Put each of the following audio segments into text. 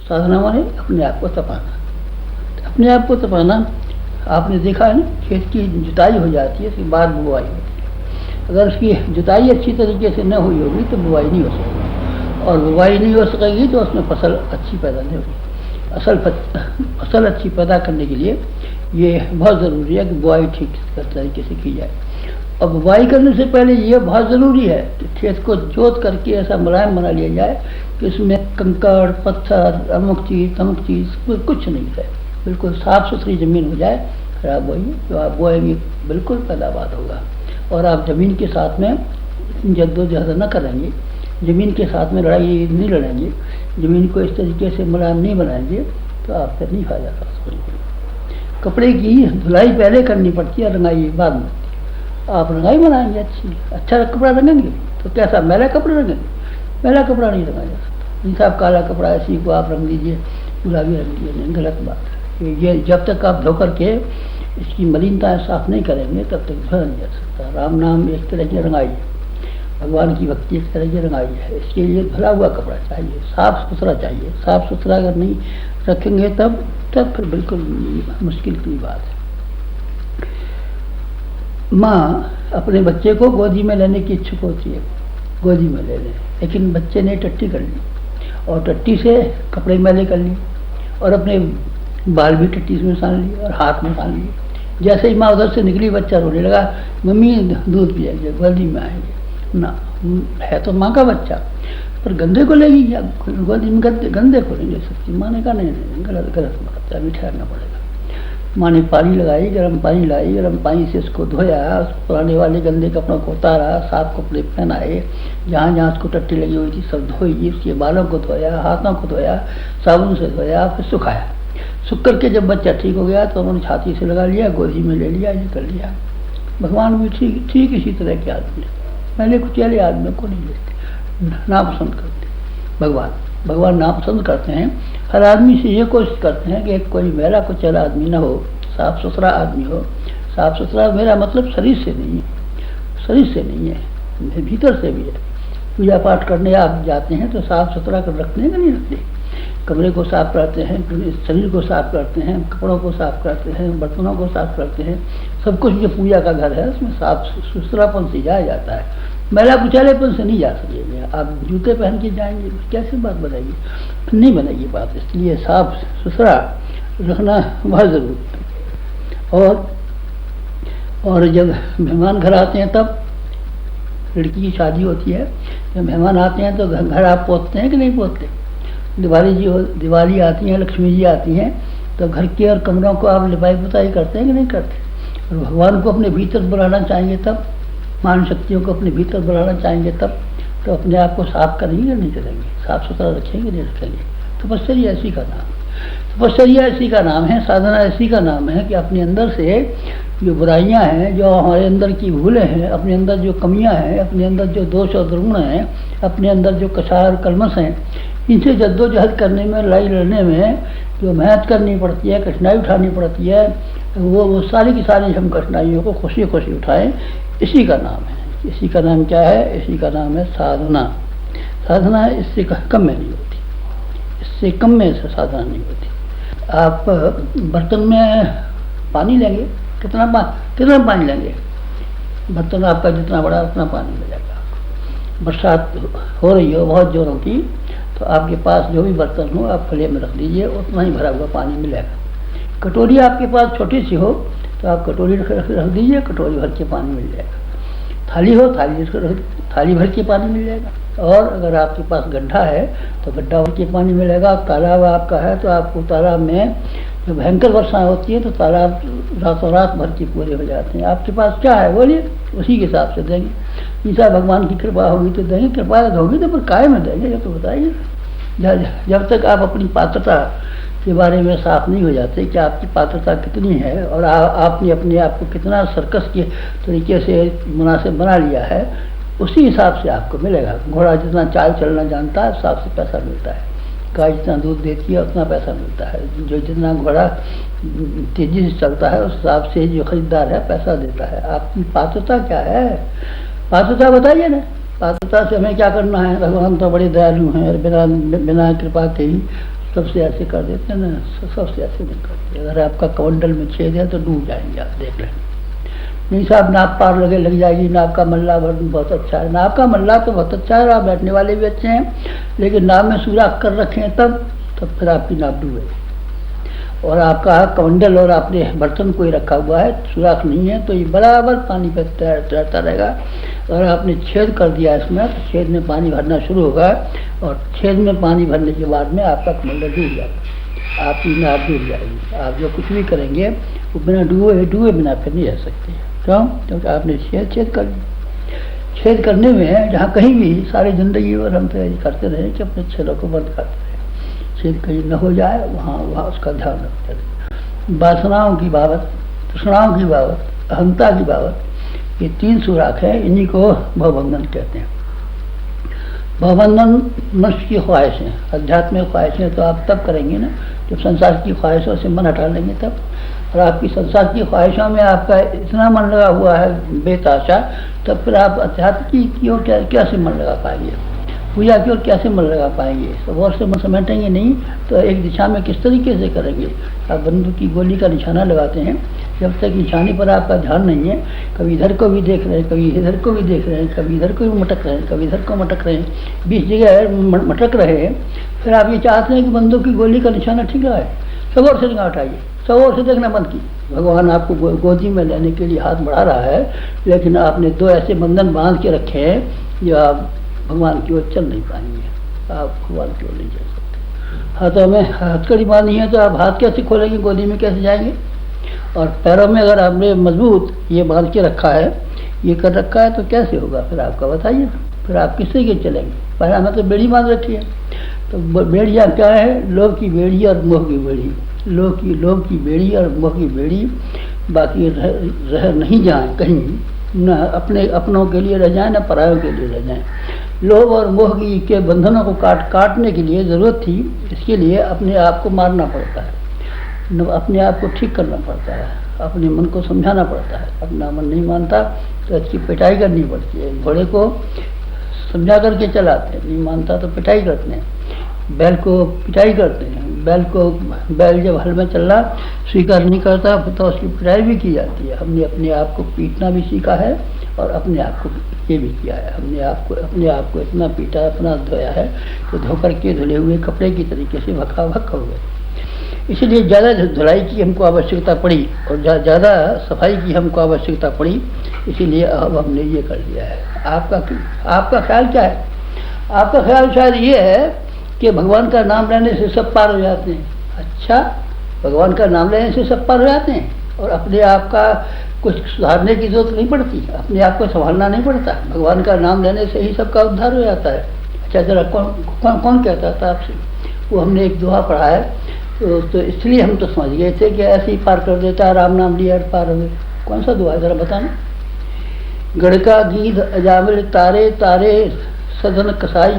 साधना माने अपने आप को तपाना। अपने आप को तपाना, आपने देखा है ना, खेत की जुताई हो जाती है, उसके बाद बुआई होती है। अगर उसकी जुताई अच्छी तरीके से न हुई होगी तो बुआई नहीं हो सकेगी, और बुआई नहीं हो सकेगी तो उसमें फसल अच्छी पैदा नहीं होगी। फसल अच्छी पैदा करने के लिए ये बहुत ज़रूरी है कि बुआई ठीक तरीके से की जाए। और बुआई करने से पहले ये बहुत ज़रूरी है कि खेत को जोत करके ऐसा मुलायम बना लिया जाए कि उसमें कंकड़ पत्थर अमुक चीज़ तमुक चीज़ कुछ नहीं है, बिल्कुल साफ़ सुथरी ज़मीन हो जाए। खराब बोइए तो आप बोएंगे बिल्कुल पैदावार होगा। और आप ज़मीन के साथ में जद्दोजहद न करेंगे, ज़मीन के साथ में लड़ाई नहीं लड़ेंगे, ज़मीन को इस तरीके से मुलायम नहीं बनाएंगे तो आप फिर नहीं फायदा कर सकेंगे। कपड़े की धुलाई पहले करनी पड़ती है, रंगाई बाद में। आप रंगाई बनाएंगे अच्छी, अच्छा कपड़ा रंगेंगे तो कैसा, मैला कपड़ा रंगेंगे? मैला कपड़ा नहीं रंगा जा सकता। नहीं साहब काला कपड़ा है, इसी को आप रंग दीजिए, गुलाबी रंग दीजिए, गलत बात है। ये जब तक आप धो करके इसकी मलिनता साफ नहीं करेंगे तब तक धोया नहीं जा सकता। राम नाम एक तरह की रंगाई है, भगवान की भक्ति एक तरह की रंगाई है। इसके लिए धुला हुआ कपड़ा चाहिए, साफ सुथरा चाहिए। साफ सुथरा अगर नहीं रखेंगे तब फिर बिल्कुल मुश्किल की बात है। माँ अपने बच्चे को गोदी में लेने की इच्छुक होती है, गोदी में ले लें, लेकिन बच्चे ने टट्टी कर ली और टट्टी से कपड़े मैले कर लिए और अपने बाल भी टट्टी में सान लिए और हाथ में सान लिए। जैसे ही माँ उधर से निकली बच्चा रोने लगा, मम्मी दूध पिएंगे, गोदी में आएंगे ना। है तो माँ का बच्चा, पर गंदे को लेगी क्या? गोदी में गंदे को नहीं ले सकती। माँ ने कहा नहीं, गलत बात है, अभी ठहरना पड़ेगा। माँ ने पानी लगाई, गर्म पानी लाई, गर्म पानी से उसको धोया, उस पुराने वाले गंदे कपड़ों को उतारा, साफ कपड़े पहनाए, जहाँ जहाँ उसको टट्टी लगी हुई थी सब धोई, उसके बालों को धोया, हाथों को धोया, साबुन से धोया, फिर सुखाया। सूख करके जब बच्चा ठीक हो गया तो उन्होंने छाती से लगा लिया, गोदी में ले लिया, ये कर लिया। भगवान भी ठीक इसी तरह के आदमी, पहले कुचेले आदमियों को नहीं लेते, नापसंद करते। भगवान नापसंद करते हैं। हर आदमी से ये कोशिश करते हैं कि कोई मेरा कुचेला आदमी ना हो, साफ सुथरा आदमी हो। साफ सुथरा मेरा मतलब शरीर से नहीं है, शरीर से नहीं है, भीतर से भी है। पूजा पाठ करने आप जाते हैं तो साफ सुथरा कर रखते हैं कि नहीं रखते? कमरे को साफ करते हैं, शरीर को साफ करते हैं, कपड़ों को साफ करते हैं, बर्तनों को साफ करते हैं। सब कुछ जो पूजा का घर है उसमें साफ सुथरापन से जाया जाता है, मैला कुचैलेपन से नहीं जा सकेंगे। आप जूते पहन के जाएंगे कैसे बात बनाइए, नहीं बनेगी बात। इसलिए साफ सुथरा रखना बहुत ज़रूरी है। और जब मेहमान घर आते हैं तब, लड़की की शादी होती है, जब मेहमान आते हैं तो घर आप पोतते हैं कि नहीं पोतते? दिवाली आती है, लक्ष्मी जी आती हैं तो घर के और कमरों को आप लिपाई पुताई करते हैं कि नहीं करते? और भगवान को अपने भीतर बुलाना चाहेंगे तब, मान शक्तियों को अपने भीतर बुलाना चाहेंगे तब, तो अपने आप को साफ करेंगे नहीं करेंगे, साफ सुथरा रखेंगे नहीं रखेंगे। तपस्या इसी का नाम, तपस्या इसी का नाम है, साधना इसी का नाम है कि अपने अंदर से जो बुराइयां हैं, जो हमारे अंदर की भूलें हैं, अपने अंदर जो कमियां हैं, अपने अंदर जो दोष और दुर्गुण हैं, अपने अंदर जो कसार और कलमश हैं, इनसे जद्दोजहद करने में, लड़ाई लड़ने में जो मेहनत करनी पड़ती है, कठिनाई उठानी पड़ती है, वो सारी की सारी हम कठिनाइयों को खुशी खुशी उठाएं, इसी का नाम है। इसी का नाम क्या है? इसी का नाम है साधना। साधना इससे कम में नहीं होती, इससे कम में से साधना नहीं होती। आप बर्तन में पानी लेंगे, कितना पानी लेंगे? बर्तन आपका जितना बड़ा उतना पानी मिलेगा आपको। बरसात हो रही हो बहुत जोरों की तो आपके पास जो भी बर्तन हो आप खुले में रख दीजिए, उतना ही भरा हुआ पानी मिलेगा। कटोरी आपके पास छोटी सी हो तो आप कटोरी रख दीजिए, कटोरी भर के पानी मिल जाएगा। थाली हो, थाली भर के पानी मिल जाएगा। और अगर आपके पास गड्ढा है तो गड्ढा भर के पानी मिलेगा। तालाब आपका है तो आपको तालाब में जब भयंकर वर्षा होती है तो तालाब रातों रात भर के पूरे हो जाते हैं। आपके पास क्या है बोलिए, उसी के हिसाब से देंगे। ईसा भगवान की कृपा होगी तो देंगे, कृपा होगी तो फिर काय में देंगे, ये तो बताइए। जब तक आप अपनी पात्रता के बारे में साफ नहीं हो जाते कि आपकी पात्रता कितनी है और आपने अपने आप को कितना सर्कस के तरीके से मुनासिब बना लिया है, उसी हिसाब से आपको मिलेगा। घोड़ा जितना चाल चलना जानता है उस हिसाब से पैसा मिलता है। गाय जितना दूध देती है उतना पैसा मिलता है। जो जितना घोड़ा तेजी से चलता है उस हिसाब से जो खरीदार है पैसा देता है। आपकी पात्रता क्या है, पात्रता बताइए ना। पात्रता से हमें क्या करना है? भगवान तो बड़े दयालु हैं और बिना कृपा के ही सबसे ऐसे कर देते हैं ना, सबसे ऐसे नहीं करते। अगर आपका कमंडल में छेद है तो डूब जाएंगे आप, देख लें। नहीं साहब नाक पार लग जाएगी, नाक का मल्ला बहुत अच्छा है, नाक का मल्ला तो बहुत अच्छा है, आप बैठने वाले भी अच्छे हैं, लेकिन नाक में सुराख कर रखे हैं तब फिर आपकी नाक डूबेगी। और आपका कमंडल और आपने बर्तन कोई रखा हुआ है, सुराख नहीं है, तो ये बराबर पानी पे तैरता रहेगा। अगर आपने छेद कर दिया इसमें तो छेद में पानी भरना शुरू होगा, और छेद में पानी भरने के बाद में आपका कमंडल डूब जाएगा, आपकी नाक डूब जाएगी। आप जो कुछ भी करेंगे वो बिना डूबे बिना फिर नहीं रह सकते। क्यों? क्योंकि आपने छेद कर दिया। छेद करने में जहाँ कहीं भी सारी जिंदगी भर हम तो करते रहे कि अपने छेदों को बंद करते रहे, छेद कहीं न हो जाए, वहाँ उसका ध्यान रखते रहे। वासनाओं की बाबत, तृष्णाओं की बाबत, अहंता की बाबत, ये 3 सुराख है, इन्हीं को भवबंधन कहते हैं। भवबंधन मनुष्य की ख्वाहिशें, आध्यात्मिक ख्वाहिशें तो आप तब करेंगे ना जब संसार की ख्वाहिशों से मन हटा लेंगे तब। और आपकी संसार की ख्वाहिशों में आपका इतना मन लगा हुआ है बेताशा, तब फिर आप अध्यात्म की ओर कैसे मन लगा पाएंगे, पूजा की ओर कैसे मन लगा पाएंगे। सब और से मन समेटेंगे नहीं तो एक दिशा में किस तरीके से करेंगे। आप बंदूक की गोली का निशाना लगाते हैं, जब तक निशाने पर आपका ध्यान नहीं है, कभी इधर को भी देख रहे हैं, कभी इधर को भी देख रहे हैं, कभी इधर को भी मटक रहे हैं, कभी इधर को मटक रहे हैं, 20 जगह मटक रहे हैं, फिर आप ये चाहते हैं कि बंदूक की गोली का निशाना ठीक लगाए। सब और से निगाह उठाइए, सब और से देखना बंद की। भगवान आपको गोदी में लेने के लिए हाथ बढ़ा रहा है, लेकिन आपने 2 ऐसे बंधन बांध के रखे हैं जो आप भगवान की ओर चल नहीं पाएंगे, आप भगवान की ओर नहीं चल सकते। हाथों में हथकड़ी बांधी है तो आप हाथ कैसे खोलेंगे, गोदी में कैसे जाएंगे। और पैरों में अगर आपने मजबूत ये बांध के रखा है, ये कर रखा है, तो कैसे होगा फिर आपका, बताइए। फिर आप किससे के चलेंगे। पहले हमें तो बेड़ी बांध रखी है, तो बेड़ियाँ क्या है, लोभ की बेड़ी और मोह की बेड़ी। लोभ की बेड़ी और मोह की बेड़ी, बाकी रह नहीं जाए कहीं, न अपनों के लिए रह जाए, न परायों के लिए रह जाए। लोभ और मोह की के बंधनों को काटने के लिए ज़रूरत थी, इसके लिए अपने आप को मारना पड़ता है, अपने आप को ठीक करना पड़ता है, अपने मन को समझाना पड़ता है। अपना मन नहीं मानता तो इसकी पिटाई करनी पड़ती है। घोड़े को समझा करके चलाते हैं, नहीं मानता तो पिटाई करते हैं। बैल को पिटाई करते हैं, बैल जब हल में चलना स्वीकार नहीं करता तो उसकी पिटाई भी की जाती है। हमने अपने आप को पीटना भी सीखा है और अपने आप को ये भी किया है। हमने अपने आप को इतना पीटा, इतना धोया है कि धोकर के धुले हुए कपड़े की तरीके से भक हो गए। इसलिए ज़्यादा धुलाई की हमको आवश्यकता पड़ी और ज़्यादा सफाई की हमको आवश्यकता पड़ी, इसीलिए अब हमने ये कर लिया है। आपका ख्याल क्या है? आपका ख्याल शायद ये है कि भगवान का नाम लेने से सब पार हो जाते हैं। अच्छा, भगवान का नाम लेने से सब पार हो जाते हैं और अपने आप का कुछ सुधारने की जरूरत नहीं पड़ती, अपने आप को संभालना नहीं पड़ता, भगवान का नाम लेने से ही सबका उद्धार हो जाता है। अच्छा, जरा कौन कहता था आपसे? वो हमने एक दुआ पढ़ा है, तो इसलिए हम तो समझ गए थे कि ऐसे ही पार कर देता है, राम नाम लिया पार हो गए। कौन सा दुआ है जरा बताना? गढ़का गीत अजामिल तारे तारे सदन कसाई।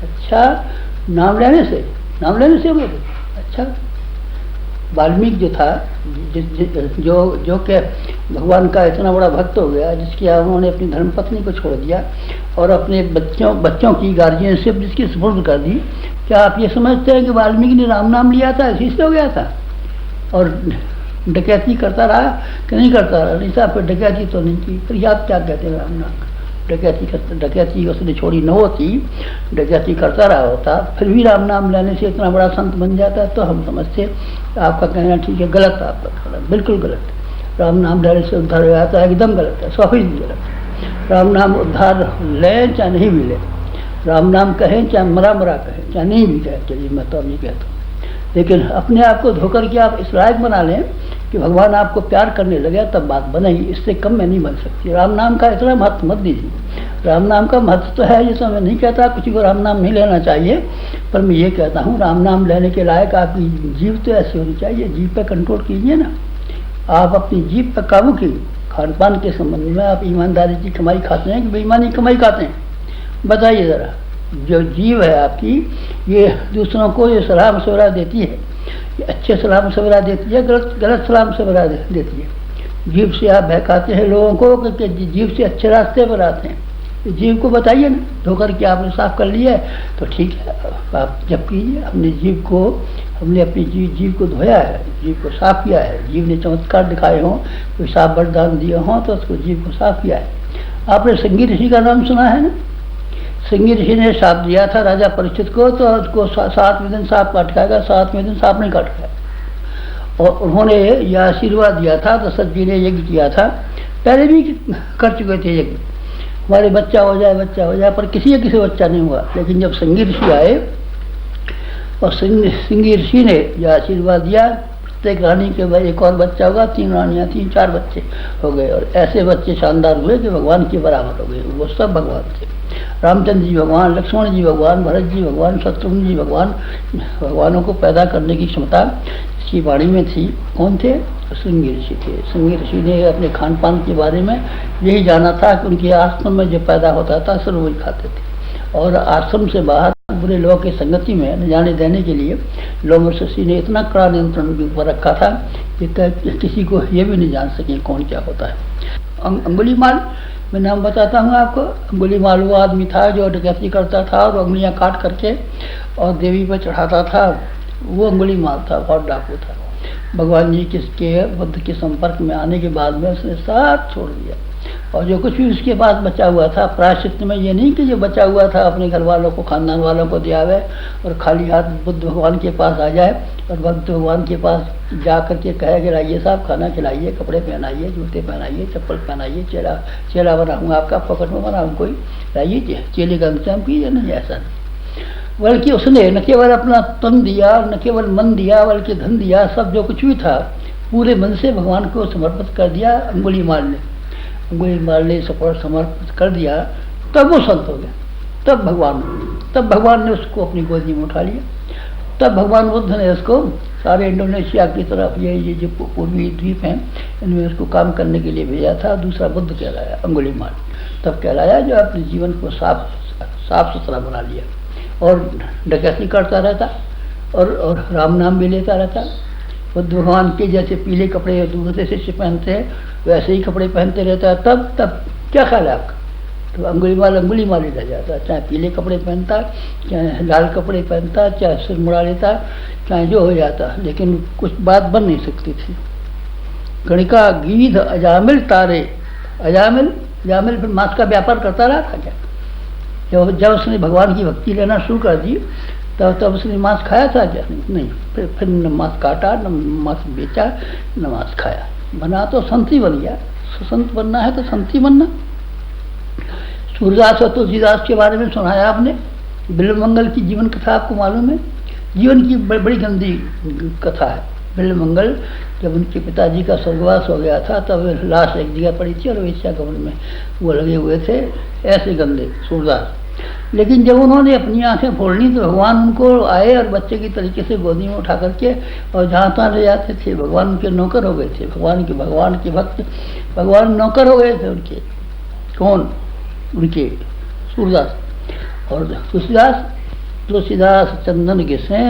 अच्छा, नाम लेने से हो गए। अच्छा, वाल्मीकि जो था, जो कि भगवान का इतना बड़ा भक्त हो गया, जिसकी उन्होंने अपनी धर्मपत्नी को छोड़ दिया और अपने बच्चों की गार्जियनशिप जिसकी सुपुर्द कर दी, क्या आप ये समझते हैं कि वाल्मीकि ने राम नाम लिया था इसी से हो गया था? और डकैती करता रहा कि नहीं करता रहा? नहीं साहब, फिर डकैती तो नहीं की। फिर आप क्या कहते हैं राम नाम? डकैती उसने छोड़ी न होती, डकैती करता रहा होता, फिर भी राम नाम लेने से इतना बड़ा संत बन जाता, तो हम समझते आपका कहना ठीक है। गलत है आपका कहना, बिल्कुल गलत है। राम नाम लेने से उद्धार हो जाता है, एकदम गलत है, 100% गलत है। राम नाम उद्धार लें चाहे नहीं भी लें, राम नाम कहें चाहे मरा कहें, चाहे नहीं भी कहें, चलिए मैं तो नहीं कहता हूँ, लेकिन अपने आप को धोकर के आप इस लायक बना लें कि भगवान आपको प्यार करने लगे, तब बात बनेगी, इससे कम में नहीं बन सकती। राम नाम का इतना महत्व मत दीजिए। राम नाम का महत्व तो है, ये तो मैं नहीं कहता किसी को राम नाम नहीं लेना चाहिए, पर मैं ये कहता हूँ राम नाम लेने के लायक आपकी जीभ तो ऐसी होनी चाहिए। जीभ पर कंट्रोल कीजिए ना, आप अपनी जीभ पर काबू कीजिए। खान पान के संबंध में आप ईमानदारी की कमाई खाते हैं कि बेईमानी कमाई खाते हैं? बताइए ज़रा। जो जीव है आपकी, ये दूसरों को ये सलाह मशवरा देती है, ये अच्छे सलाह मशवरा देती है, गलत सलाह मशवरा देती है। जीव से आप बहकाते हैं लोगों को कि जीव से अच्छे रास्ते पर आते हैं, जीव को बताइए ना, धोकर के आपने साफ कर लिया है तो ठीक है, आप जब कीजिए। हमने जीव को, हमने अपनी जीव को धोया है, जीव को साफ किया है, जीव ने चमत्कार दिखाए हों, कोई साफ वरदान दिए हों तो उसको जीव को साफ किया है। आपने संगी ऋषि का नाम सुना है ना? संगी ऋषि ने साप दिया था राजा परीक्षित को, तो उसको 7वें दिन सांप काट खाएगा, 7वें दिन सांप नहीं काट खाएगा। और उन्होंने यह आशीर्वाद दिया था, दशरथ जी ने यज्ञ किया था, पहले भी कर चुके थे यज्ञ, हमारे बच्चा हो जाए, बच्चा हो जाए, पर किसी से बच्चा नहीं हुआ। लेकिन जब संगी ऋषि आए और संगी ऋषि ने यह आशीर्वाद दिया, प्रत्येक रानी के भाई एक और बच्चा होगा, 3 रानियां थी, 4 बच्चे हो गए, और ऐसे बच्चे शानदार हुए कि भगवान के बराबर हो गए। वो सब भगवान थे, रामचंद्र जी भगवान, लक्ष्मण जी भगवान, भरत जी भगवान, शत्रुघ्न जी भगवान। भगवानों को पैदा करने की क्षमता इसकी वाणी में थी। कौन थे? संगी ऋषि थे। संगी ऋषि ने अपने खान पान के बारे में यही जाना था कि उनके आश्रम में जो पैदा होता था सब वही खाते थे, और आश्रम से बाहर बुरे लोगों की संगति में न जाने देने के लिए लोमश ऋषि ने इतना कड़ा नियंत्रण उनके ऊपर रखा था कि किसी को ये भी नहीं जान सके कौन क्या होता है। अंगुलीमाल, मैं नाम बताता हूँ आपको। अंगुलीमाल वो आदमी था जो डकैती करता था और उंगलियाँ काट करके और देवी पर चढ़ाता था, वो अंगुलीमाल था, बहुत डाकू था। भगवान जी के बुद्ध के संपर्क में आने के बाद में उसने साथ छोड़ दिया, और जो कुछ भी उसके पास बचा हुआ था प्रायश्चित में, ये नहीं कि जो बचा हुआ था अपने घर वालों को, खानदान वालों को दिया हुआ और खाली हाथ बुद्ध भगवान के पास आ जाए और बुद्ध भगवान के पास जा करके कहे कि लाइए साहब खाना खिलाइए, कपड़े पहनाइए, जूते पहनाइए, चप्पल पहनाइए, चेला बनाऊँगा आपका, पकड़ में बनाऊँ कोई, लाइए चेले का इंतजाम कीजिए। नहीं, ऐसा नहीं। बल्कि उसने न केवल अपना तन दिया, न केवल मन दिया, बल्कि धन दिया, सब जो कुछ भी था पूरे मन से भगवान को समर्पित कर दिया। अंगुलीमाल ने समर्पित कर दिया, तब वो संत हो गया, तब भगवान ने उसको अपनी गोदी में उठा लिया। तब भगवान बुद्ध ने उसको सारे इंडोनेशिया की तरफ, ये जो पूर्वी द्वीप हैं, इनमें उसको काम करने के लिए भेजा था। दूसरा बुद्ध कहलाया अंगुलीमाल, तब कहलाया जो अपने जीवन को साफ सुथरा बना लिया और डकैती करता रहता और राम नाम भी लेता रहता। बुद्ध भगवान के जैसे पीले कपड़े दूसरे शिष्य पहनते हैं वैसे ही कपड़े पहनते रहता है। तब क्या ख्याल है आपका? तो अंगुलीमाल ही रह जाता, चाहे पीले कपड़े पहनता, चाहे लाल कपड़े पहनता, चाहे सिर मुड़ा लेता, चाहे जो हो जाता, लेकिन कुछ बात बन नहीं सकती थी। गणिका गीध अजामिल तारे, अजामिल फिर मांस का व्यापार करता रहा था क्या? जब उसने भगवान की भक्ति लेना शुरू कर दी तब उसने मांस खाया था क्या? नहीं। फिर न मांस काटा, न मांस बेचा, न मांस खाया, बना तो संत ही बन गया। संत बनना है तो संत ही बनना। सूरदास और तुलसीदास के बारे में सुनाया आपने, बिल्वमंगल की जीवन कथा आपको मालूम है? जीवन की बड़ी गंदी कथा है। बिल्वमंगल जब उनके पिताजी का स्वर्गवास हो गया था तब लाश एक जगह पड़ी थी और वेश्या कब्र में वो लगे हुए थे, ऐसे गंदे सूरदास। लेकिन जब उन्होंने अपनी आंखें फोड़नी तो भगवान उनको आए और बच्चे की तरीके से गोदी में उठा करके और जहाँ तहाँ ले जाते थे। भगवान उनके नौकर हो गए थे, भगवान के भक्त, भगवान नौकर हो गए थे उनके। कौन? उनके सूरदास। और तुलसीदास चंदन घिसे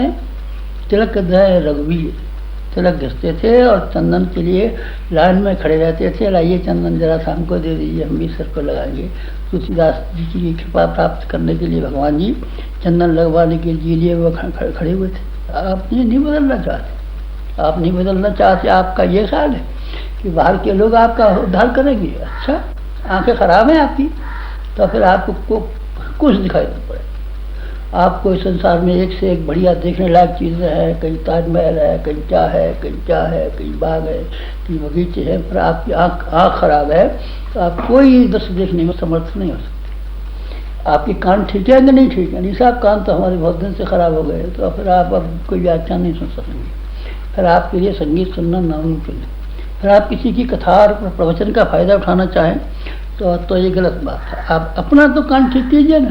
तिलक दय रघुवीर, तिलक घिसते थे और चंदन के लिए लाइन में खड़े रहते थे, लाइए चंदन जरा सा हमको दे दीजिए, हम भी सर को लगाएंगे। तुलसीदास जी की कृपा प्राप्त करने के लिए भगवान जी चंदन लगवाने के लिए वो खड़े हुए थे। आप नहीं बदलना चाहते, आप नहीं बदलना चाहते, आपका ये ख्याल है कि बाहर के लोग आपका उद्धार करेंगे। अच्छा, आंखें खराब हैं आपकी तो फिर आपको कुछ दिखाई नहीं पड़े। आपको इस संसार में एक से एक बढ़िया देखने लायक चीज़ें हैं, कहीं ताजमहल है, कहीं क्या है, कहीं बाग है, कहीं बगीचे हैं, पर आपकी आँख खराब है तो आप कोई दृश्य देखने में समर्थ नहीं हो सकते। आपके कान ठीक है कि नहीं ठीक है? नहीं साहब, कान तो हमारे बहुत दिन से खराब हो गए, तो फिर आप अब कोई व्याख्यान नहीं सुन सकेंगे। फिर आपके लिए संगीत सुनना नामुमकिन है। फिर आप किसी की कथा और प्रवचन का फायदा उठाना चाहें तो ये गलत बात है। आप अपना तो कान ठीक कीजिए ना।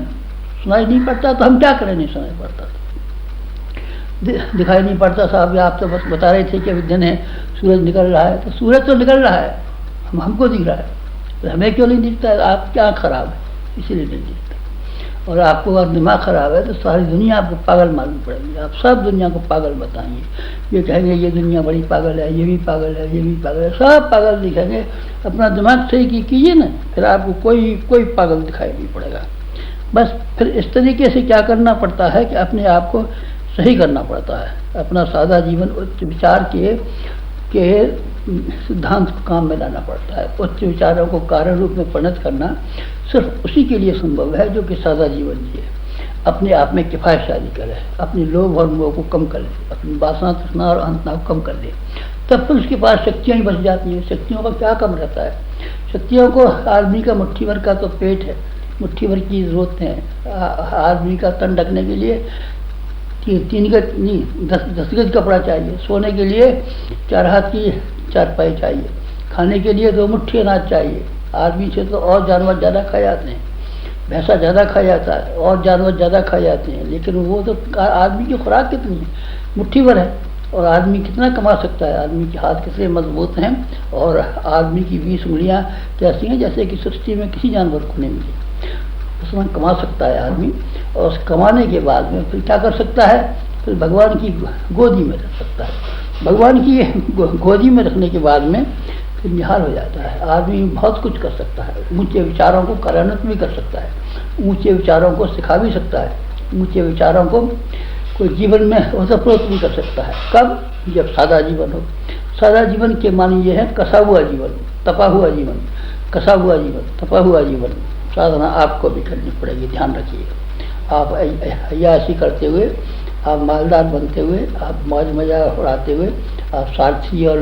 सुनाई नहीं पड़ता तो हम क्या करें? नहीं सुनाई पड़ता तो दिखाई नहीं पड़ता साहब, आप तो बस बता रहे थे कि अभी दिन है, सूरज निकल रहा है, तो सूरज तो निकल रहा है, हमको दिख रहा है, तो हमें क्यों नहीं दिखता? आप क्या खराब है, इसीलिए नहीं दिखता। और आपको अगर दिमाग खराब है तो सारी दुनिया आपको पागल मालूम पड़ेगी। आप सब दुनिया को पागल बताएंगे, ये कहेंगे ये दुनिया बड़ी पागल है, ये भी पागल है, ये भी पागल है, सब पागल दिखेंगे। अपना दिमाग सही कीजिए ना, फिर आपको कोई पागल दिखाई नहीं पड़ेगा। बस फिर इस तरीके से क्या करना पड़ता है कि अपने आप को सही करना पड़ता है, अपना सादा जीवन उच्च विचार के सिद्धांत को काम में लाना पड़ता है। उच्च विचारों को कारण रूप में परिणत करना सिर्फ उसी के लिए संभव है जो कि सादा जीवन जिए, अपने आप में किफायतशाली करे, अपने लोभ और मोह को कम कर ले, अपनी वासना तृष्णा और अहंता को कम कर ले, तब फिर उसके पास शक्तियाँ ही बच जाती हैं। शक्तियों का क्या कम रहता है? शक्तियों को आदमी का मुट्ठी भर का तो पेट है, मुट्ठी भर की जरूरत है। आदमी का तन ढकने के लिए 3 गज नहीं 10 गज कपड़ा चाहिए, सोने के लिए 4 हाथ की चारपाई चाहिए, खाने के लिए 2 मुट्ठी अनाज चाहिए। आदमी से तो और जानवर ज़्यादा खा जाते हैं, भैंसा ज़्यादा खा जाता है और जानवर ज़्यादा खा जाते हैं, लेकिन वो तो आदमी की खुराक कितनी है? मुट्ठी भर है। और आदमी कितना कमा सकता है? आदमी के हाथ कितने मजबूत हैं और आदमी की 20 उंगलियाँ कैसी हैं जैसे कि सृष्टि में किसी जानवर को नहीं मिली। उसमें कमा सकता है आदमी, और उस कमाने के बाद में फिर क्या कर सकता है? फिर भगवान की गोदी में रख सकता है। भगवान की गोदी में रखने के बाद में फिर निहाल हो जाता है। आदमी बहुत कुछ कर सकता है, ऊंचे विचारों को कार्यान्वित भी कर सकता है, ऊंचे विचारों को सिखा भी सकता है, ऊंचे विचारों को कोई जीवन में ओतप्रोत भी कर सकता है। कब? जब सादा जीवन हो। सादा जीवन के मानी ये है कसा हुआ जीवन, तपा हुआ जीवन, कसा हुआ जीवन, तपा हुआ जीवन। साधना आपको भी करनी पड़ेगी, ध्यान रखिए। आप अय्याशी करते हुए, आप मालदार बनते हुए, आप मौज मजा उड़ाते हुए, आप स्वार्थी और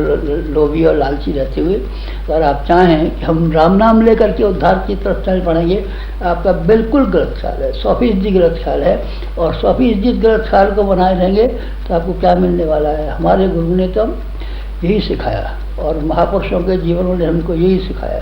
लोभी और लालची रहते हुए अगर आप चाहें कि हम राम नाम लेकर के उद्धार की तरफ चल पड़ेंगे, आपका बिल्कुल गलत ख्याल है, 100% गलत ख्याल है। और 100% गलत ख्याल को बनाए रहेंगे तो आपको क्या मिलने वाला है? हमारे गुरु ने तो यही सिखाया और महापुरुषों के जीवन ने हमको यही सिखाया।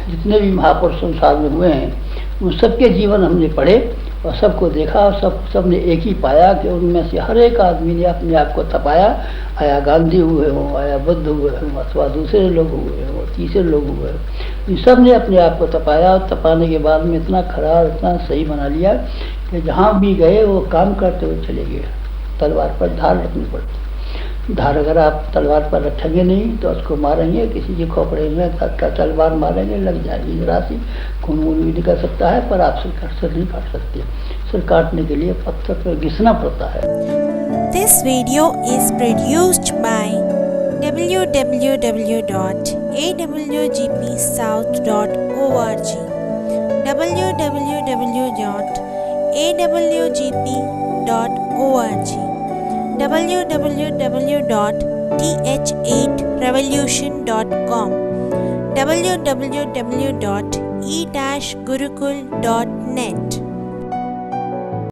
जितने भी महापुरुष संसार में हुए हैं उन सबके जीवन हमने पढ़े और सबको देखा, और सबने एक ही पाया कि उनमें से हर एक आदमी ने अपने आप को तपाया। आया गांधी हुए हों, आया बुद्ध हुए हों, अथवा दूसरे लोग हुए हों, तीसरे लोग हुए हों, इन सब ने अपने आप को तपाया। और तपाने के बाद में इतना खरा और इतना सही बना लिया कि जहाँ भी गए वो काम करते हुए चले गए। तलवार पर धार रखनी पड़ती, धार अगर आप तलवार पर रखेंगे नहीं तो उसको मारेंगे, किसी के खोपड़े में तलवार मारेंगे, लग जाएगी जरा सी, खून वून भी निकल सकता है, पर आप सिर नहीं काट सकते। सिर काटने के लिए पत्थर पर घिसना पड़ता है। This video is produced by www.awgpsouth.org www.awgp.org www.th8revolution.com www.e-gurukul.net